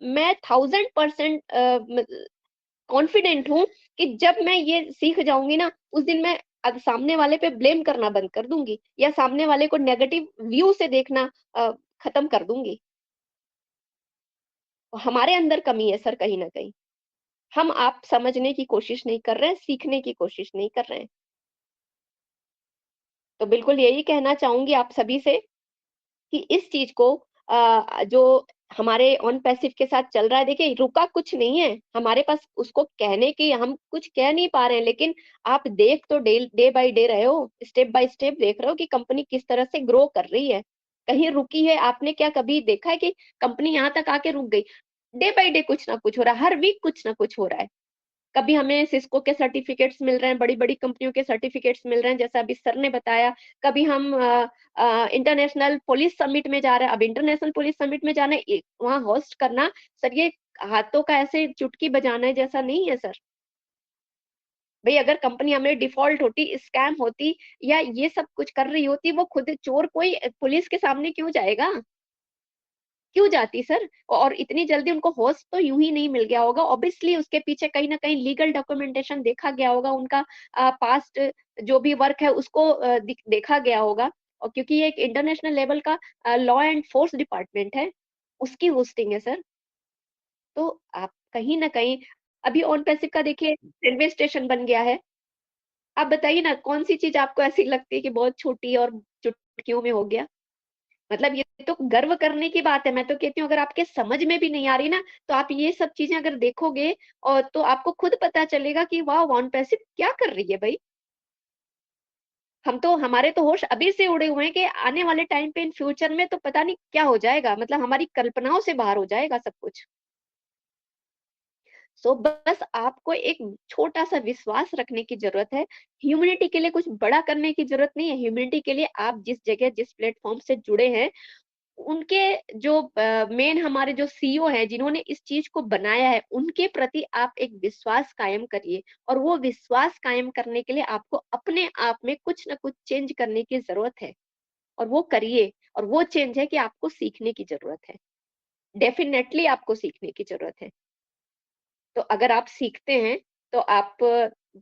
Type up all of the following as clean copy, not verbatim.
मैं 1000% कॉन्फिडेंट हूँ कि जब मैं ये सीख जाऊँगी ना, उस दिन मैं सामने वाले पे ब्लेम करना बंद कर दूँगी या सामने वाले को नेगेटिव व्यू से देखना खत्म कर दूँगी। हमारे अंदर कमी है सर कहीं न कहीं। हम आप समझने की कोशिश नहीं कर रहे हैं, सीखने की कोशिश नहीं कर रहे हैं। तो बिल्कुल यही कहना चाहूँगी आप सभी से कि इस चीज़ को जो हमारे ऑन पैसिव के साथ चल रहा है, देखिए रुका कुछ नहीं है, हमारे पास उसको कहने की हम कुछ कह नहीं पा रहे हैं, लेकिन आप देख तो डे बाय डे रहे हो, स्टेप बाय स्टेप देख रहे हो कि कंपनी किस तरह से ग्रो कर रही है। कहीं रुकी है, आपने क्या कभी देखा है कि कंपनी यहाँ तक आके रुक गई? डे बाय डे कुछ ना कुछ हो रहा है, हर वीक कुछ ना कुछ हो रहा है। कभी हमें सिस्को के सर्टिफिकेट्स मिल रहे हैं, बड़ी-बड़ी कंपनियों के सर्टिफिकेट्स मिल रहे हैं, जैसा अभी सर ने बताया। कभी हम इंटरनेशनल पुलिस समिट में जा रहे हैं। अब इंटरनेशनल पुलिस समिट में जाना वहाँ होस्ट करना, सर ये हाथों का ऐसे चुटकी बजाना है जैसा नहीं है सर। भई अगर कंपनी हमें डिफ़ॉल्ट होती, स्कैम होती या ये सब कुछ कर रही होती, वो खुद चोर कोई पुलिस के सामने क्यों जाएगा? क्यों जाती सर? और इतनी जल्दी उनको होस्ट तो यूँ ही नहीं मिल गया होगा, ऑब्वियसली उसके पीछे कहीं न कहीं लीगल डॉक्यूमेंटेशन देखा गया होगा, उनका पास्ट जो भी वर्क है उसको देखा गया होगा और क्योंकि ये एक इंटरनेशनल लेवल का लॉ एंड फोर्स डिपार्टमेंट है, उसकी होस्टिंग है सर। तो आप कहीं न कहीं अभी ऑन पैसिव का देखिए रेलवे स्टेशन बन गया है। आप बताइए ना कौन-सी चीज़ आपको ऐसी लगती है कि बहुत छोटी और चुटकियों में हो गया? मतलब ये तो गर्व करने की बात है। मैं तो कहती हूँ अगर आपके समझ में भी नहीं आ रही ना, तो आप ये सब चीज़ें अगर देखोगे और तो आपको खुद पता चलेगा कि वाह! वन पैसिव क्या कर रही है भई? हम तो हमारे तो होश अभी से उड़े हुए हैं कि आने वाले टाइम पे इन फ्यूचर में तो पता नहीं क्या हो जाएगा, मतलब हमारी कल्पनाओं से बाहर हो जाएगा सब कुछ। सो बस आपको एक छोटा-सा विश्वास रखने की ज़रूरत है। ह्यूमैनिटी के लिए कुछ बड़ा करने की ज़रूरत नहीं है। ह्यूमैनिटी के लिए आप जिस जगह, जिस प्लेटफ़ॉर्म से जुड़े हैं, उनके जो मेन हमारे जो सीईओ हैं, जिन्होंने इस चीज़ को बनाया है, उनके प्रति आप एक विश्वास कायम करिए और वो विश्वास कायम करने के लिए आपको अपने आप में कुछ न कुछ चेंज करने की ज़रूरत है और वो करिए और वो चेंज है कि आपको सीखने की ज़रूरत है। डेफ़िनेटली आपको सीखने की ज़रूरत है। तो अगर आप सीखते हैं, तो आप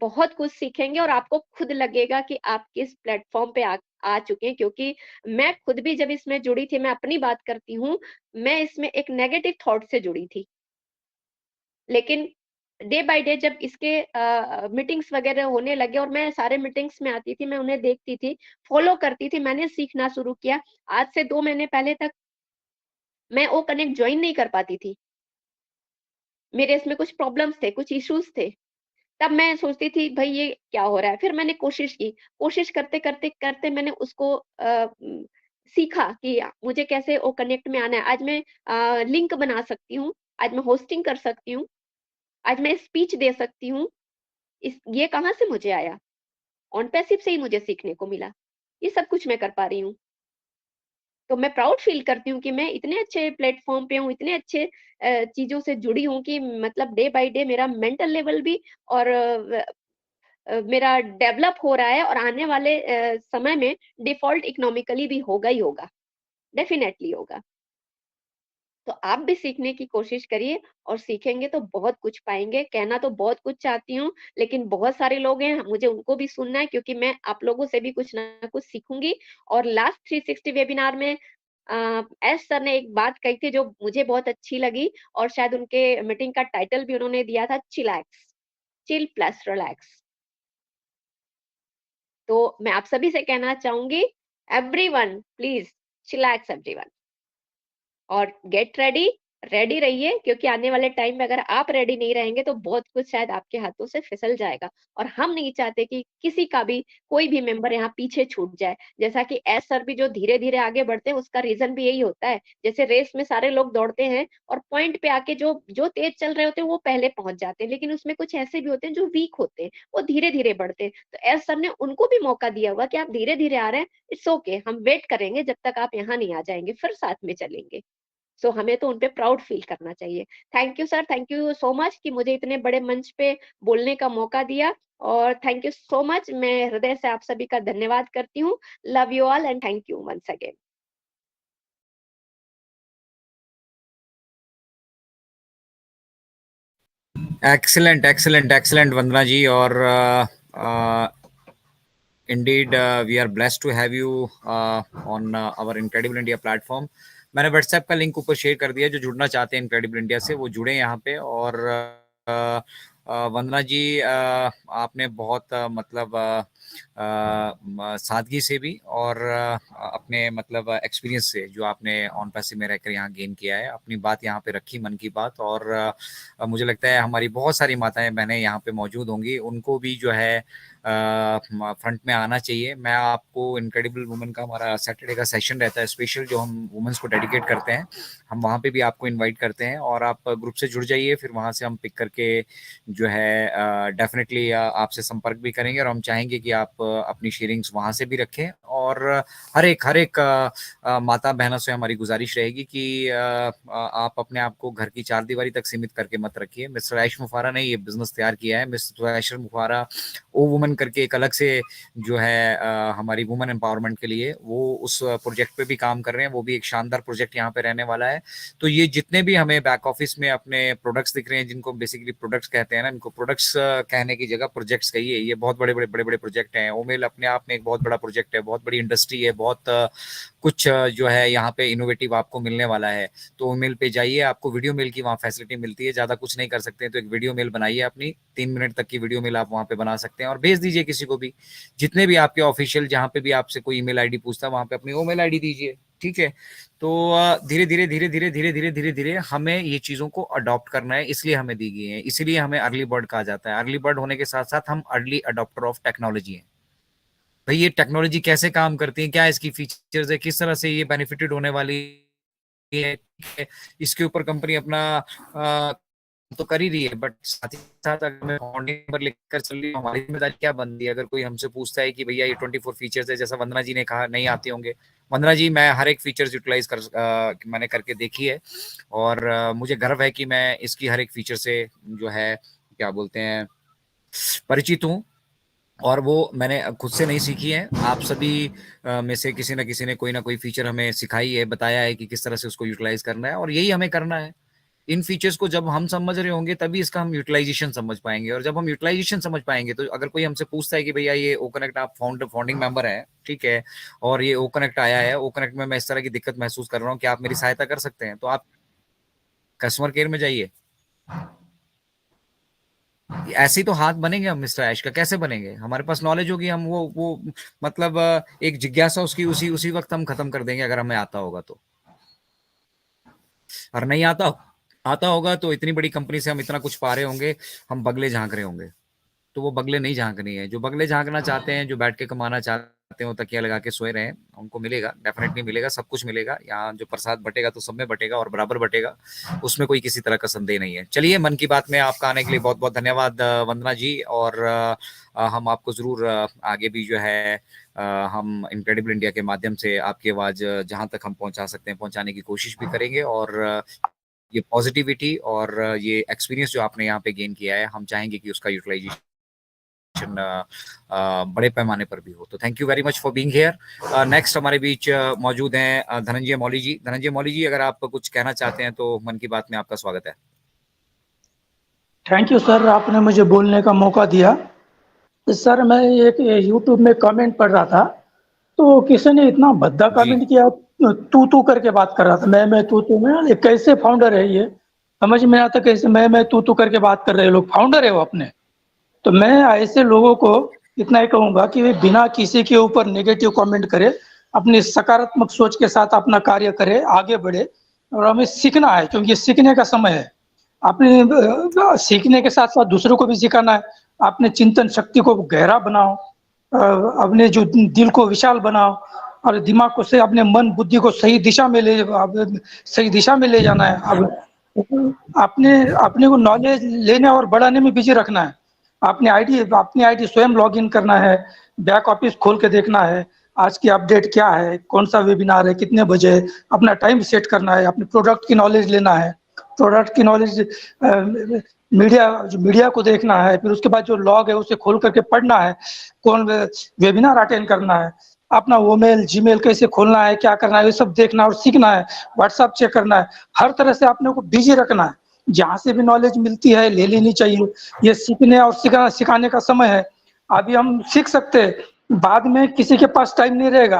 बहुत कुछ सीखेंगे और आपको खुद लगेगा कि आप किस प्लेटफ़ॉर्म पे आ चुके हैं क्योंकि मैं खुद भी जब इसमें जुड़ी थी, मैं अपनी बात करती हूँ, मैं इसमें एक नेगेटिव थॉट से जुड़ी थी। लेकिन डे बाय डे जब इसके मीटिंग्स वगैरह होने लगे और मैं सारे मीटिंग्स में आती थी, मैं उन्हें देखती थी, फ़ॉलो करती थी, मैंने सीखना शुरू किया। आज से 2 महीने पहले तक मैं ओ कनेक्ट जॉइन नहीं कर पाती थी। मेरे इसमें कुछ प्रॉब्लम्स थे, कुछ इश्यूज़ थे। तब मैं सोचती थी भई ये क्या हो रहा है? फिर मैंने कोशिश की। कोशिश करते मैंने उसको सीखा कि मुझे कैसे ओ कनेक्ट में आना है। आज मैं लिंक बना सकती हूँ, आज मैं होस्टिंग कर सकती हूँ, आज मैं स्पीच दे सकती हूँ। इस ये कहाँ से मुझे आया? ऑन पैसिव से ही मुझे सीखने को मिला। ये सब कुछ मैं कर पा रही हूँ। तो मैं प्राउड फ़ील करती हूँ कि मैं इतने अच्छे प्लेटफ़ॉर्म पे हूँ, इतने अच्छे चीज़ों से जुड़ी हूँ कि मतलब डे बाय डे मेरा मेंटल लेवल भी और मेरा डेवलप हो रहा है और आने वाले समय में डिफ़ॉल्ट इकोनॉमिकली भी होगा ही होगा, डेफ़िनेटली होगा। तो आप भी सीखने की कोशिश करिए और सीखेंगे तो बहुत कुछ पाएँगे। कहना तो बहुत कुछ चाहती हूँ, लेकिन बहुत सारे लोग हैं, मुझे उनको भी सुनना है क्योंकि मैं आप लोगों से भी कुछ ना कुछ सीखूँगी और लास्ट 360 वेबिनार में एस सर ने एक बात कही थी जो मुझे बहुत अच्छी लगी और शायद उनके मीटिंग का टाइटल भी उन्होंने दिया था चिलैक्स, चिल प्लस रिलैक्स। तो मैं आप सभी से कहना चाहूँगी एवरीवन प्लीज़ चिलैक्स एवरीवन। और गेट रेडी, रेडी रहिए क्योंकि आने वाले टाइम में अगर आप रेडी नहीं रहेंगे तो बहुत कुछ शायद आपके हाथों से फिसल जाएगा और हम नहीं चाहते कि किसी का भी कोई भी मेंबर यहाँ पीछे छूट जाए। जैसा कि एस सर भी जो धीरे-धीरे आगे बढ़ते हैं उसका रीज़न भी यही होता है। जैसे रेस में सारे लोग दौड़ते हैं और पॉइंट पे आके जो जो तेज़ चल रहे होते हैं वो पहले पहुँच जाते हैं, लेकिन उसमें कुछ ऐसे भी होते हैं जो वीक होते हैं, वो धीरे-धीरे बढ़ते हैं। तो एस सर ने उनको भी मौका दिया हुआ कि आप धीरे-धीरे आ रहे हैं, इट्स ओके हम वेट करेंगे जब तक आप यहाँ नहीं आ जाएँगे, फिर साथ में चलेंगे। सो हमें तो उन पे प्राउड फील करना चाहिए। Thank you sir, thank you so much कि मुझे इतने बड़े मंच पे बोलने का मौका दिया और थैंक यू सो मच। मैं हृदय से आप सभी का धन्यवाद करती हूँ। Love you all and thank you once again. Excellent excellent excellent Vandana ji, और indeed we are blessed to have you on our Incredible India platform. मैंने व्हाट्सएप का लिंक ऊपर शेयर कर दिया, जो जुड़ना चाहते हैं इनक्रेडिबल इंडिया से वो जुड़े यहाँ पे। और वंदना जी, आपने बहुत मतलब सादगी से भी और अपने मतलब एक्सपीरियंस से जो आपने ऑन पैसे में रहकर यहाँ गेन किया है, अपनी बात यहाँ पे रखी, मन की बात। और मुझे लगता है हमारी बहुत सारी माताएं बहनें यहाँ पे मौजूद होंगी, उनको भी जो है फ्रंट में आना चाहिए। मैं आपको इनक्रेडिबल वुमेन का हमारा सैटरडे का सेशन रहता है स्पेशल, जो हम वुमेन्स को डेडिकेट करते हैं, हम वहाँ पे भी आपको इनवाइट करते हैं। और आप ग्रुप से जुड़ जाइए, फिर वहाँ से हम पिक करके जो है डेफिनेटली आपसे संपर्क भी करेंगे। और हम चाहेंगे कि आप अपनी शेयरिंग्स वहाँ से भी रखें। और हर एक माता बहनों से हमारी गुजारिश रहेगी कि आप अपने आप को घर की चार दीवारी तक सीमित करके मत रखिए। मिस्टर ऐश मुफारा ने ये बिजनेस तैयार किया है। मिस्टर ऐश मुफारा ओ वुमन करके एक अलग से जो है हमारी वुमेन एम्पावरमेंट के लिए वो उस प्रोजेक्ट पे भी काम कर रहे हैं। वो भी एक शानदार प्रोजेक्ट यहाँ पे रहने वाला है। तो ये जितने भी हमें बैक ऑफिस में अपने प्रोडक्ट्स दिख रहे हैं, जिनको बेसिकली प्रोडक्ट्स कहते हैं ना, इनको प्रोडक्ट्स कहने की जगह प्रोजेक्ट्स कहिए। ये बहुत बड़े बड़े प्रोजेक्ट हैं। ओमेल अपने आप में एक बहुत बड़ा प्रोजेक्ट है, बहुत बड़ी इंडस्ट्री है, बहुत कुछ जो है यहाँ पे इनोवेटिव आपको मिलने वाला है। तो ओमेल पे जाइए, आपको वीडियो मेल की वहाँ फैसिलिटी मिलती है। ज्यादा कुछ नहीं कर सकते हैं तो एक वीडियो मेल बनाइए अपनी, 3 मिनट तक की वीडियो मेल आप वहाँ पे बना सकते हैं और भेज दीजिए किसी को भी। जितने भी आपके ऑफिशियल जहाँ पे भी आपसे कोई ईमेल आईडी पूछता है, वहाँ पे अपनी ईमेल आईडी दीजिए। ठीक है। तो धीरे धीरे हमें ये चीजों को अडॉप्ट करना है, इसलिए हमें दी गई है, इसीलिए हमें अर्ली बर्ड कहा जाता है। अर्ली बर्ड होने के साथ साथ हम अर्ली अडॉप्टर ऑफ टेक्नोलॉजी हैं। भाई ये टेक्नोलॉजी कैसे काम करती है, क्या इसकी फीचर्स है, किस तरह से ये बेनिफिटेड होने वाली है, इसके ऊपर कंपनी अपना तो कर ही रही है। बट साथ ही साथ अगर मैं फाउंडिंग नंबर लिखकर चल रही हूँ, हमारी जिम्मेदारी क्या बनती है? अगर कोई हमसे पूछता है कि भैया ये 24 फीचर्स है, जैसा वंदना जी ने कहा नहीं आते होंगे, वंदना जी मैं हर एक फीचर्स यूटिलाइज मैंने करके देखी है। और मुझे गर्व है कि मैं इसकी हर एक फीचर से जो है क्या बोलते हैं परिचित हूँ। और वो मैंने खुद से नहीं सीखी है, आप सभी में से किसी न किसी ने कोई ना कोई फीचर हमें सिखाई है, बताया है कि किस तरह से उसको यूटिलाइज करना है, और यही हमें करना है। इन फीचर्स को जब हम समझ रहे होंगे तभी इसका हम यूटिलाइजेशन समझ पाएंगे। और जब हम यूटिलाइजेशन समझ पाएंगे तो अगर कोई हमसे पूछता है कि भैया ये ओ कनेक्ट, आप फाउंडिंग मेंबर है, ठीक है, और ये ओ कनेक्ट आया है, ओ कनेक्ट में मैं इस तरह की दिक्कत महसूस कर रहा हूँ, क्या आप मेरी सहायता कर सकते हैं? तो आप कस्टमर केयर में जाइए। ऐसे ही तो हाथ बनेंगे हम मिस्टर ऐश का, कैसे बनेंगे? हमारे पास नॉलेज होगी, हम वो मतलब एक जिज्ञासा उसकी उसी वक्त हम खत्म कर देंगे अगर हमें आता होगा तो। और नहीं आता होगा तो इतनी बड़ी कंपनी से हम इतना कुछ पा रहे होंगे, हम बगले झांक रहे होंगे। तो वो बगले नहीं झांकनी है। जो बगले झांकना चाहते हैं, जो बैठ के कमाना चाहते हो, तकिया लगा के सोए रहे, उनको मिलेगा, डेफिनेटली मिलेगा, सब कुछ मिलेगा। यहाँ जो प्रसाद बटेगा तो सब में बटेगा और बराबर बटेगा, उसमें कोई किसी तरह का संदेह नहीं है। चलिए, मन की बात में आपका आने के लिए बहुत बहुत धन्यवाद वंदना जी। और हम आपको जरूर आगे भी जो है हम इनक्रेडिबल इंडिया के माध्यम से आपकी आवाज जहां तक हम पहुंचा सकते हैं पहुंचाने की कोशिश भी करेंगे। और ये पॉजिटिविटी और ये एक्सपीरियंस जो आपने यहाँ पे गेन किया है, हम चाहेंगे कि उसका यूटिलाइजेशन बड़े पैमाने पर भी हो। तो thank you very much for being here. Next हमारे बीच मौजूद हैं धनंजय मौली जी। धनंजय मौली जी, अगर आप कुछ कहना चाहते हैं तो मन की बात में आपका स्वागत है। थैंक यू सर, आपने मुझे बोलने का मौका दिया। सर, मैं एक यूट्यूब में कमेंट पढ़ रहा था, तो किसी ने इतना भद्दा कमेंट किया, तू करके बात कर रहा था, मैं तू में। ये कैसे फाउंडर है? ये समझ में आता कैसे मैं तू करके बात कर रहे लोग? फाउंडर है वो अपने। तो मैं ऐसे लोगों को इतना ही कहूंगा कि वे बिना किसी के ऊपर नेगेटिव कमेंट करे, अपनी सकारात्मक सोच के साथ अपना कार्य करे, आगे बढ़े। और हमें सीखना है, क्योंकि सीखने का समय है। अपने सीखने के साथ साथ दूसरों को भी सिखाना है। अपने चिंतन शक्ति को गहरा बनाओ, अपने जो दिल को विशाल बनाओ, और दिमाग को से अपने मन बुद्धि को सही दिशा में ले जाना है। अब अपने को नॉलेज लेने और बढ़ाने में बिजी रखना है। अपनी आईडी स्वयं लॉगिन करना है, बैक ऑफिस खोल के देखना है, आज की अपडेट क्या है, कौन सा वेबिनार है, कितने बजे, अपना टाइम सेट करना है, अपने प्रोडक्ट की नॉलेज लेना है, प्रोडक्ट की नॉलेज मीडिया को देखना है, फिर उसके बाद जो लॉग है उसे खोल करके पढ़ना है, कौन वेबिनार अटेंड करना है, अपना ईमेल जीमेल कैसे खोलना है, क्या करना है, ये सब देखना और सीखना है, व्हाट्सएप चेक करना है। हर तरह से अपने को बिजी रखना है। जहाँ से भी नॉलेज मिलती है ले लेनी चाहिए। ये सीखने और सिखाने का समय है। अभी हम सीख सकते हैं, बाद में किसी के पास टाइम नहीं रहेगा।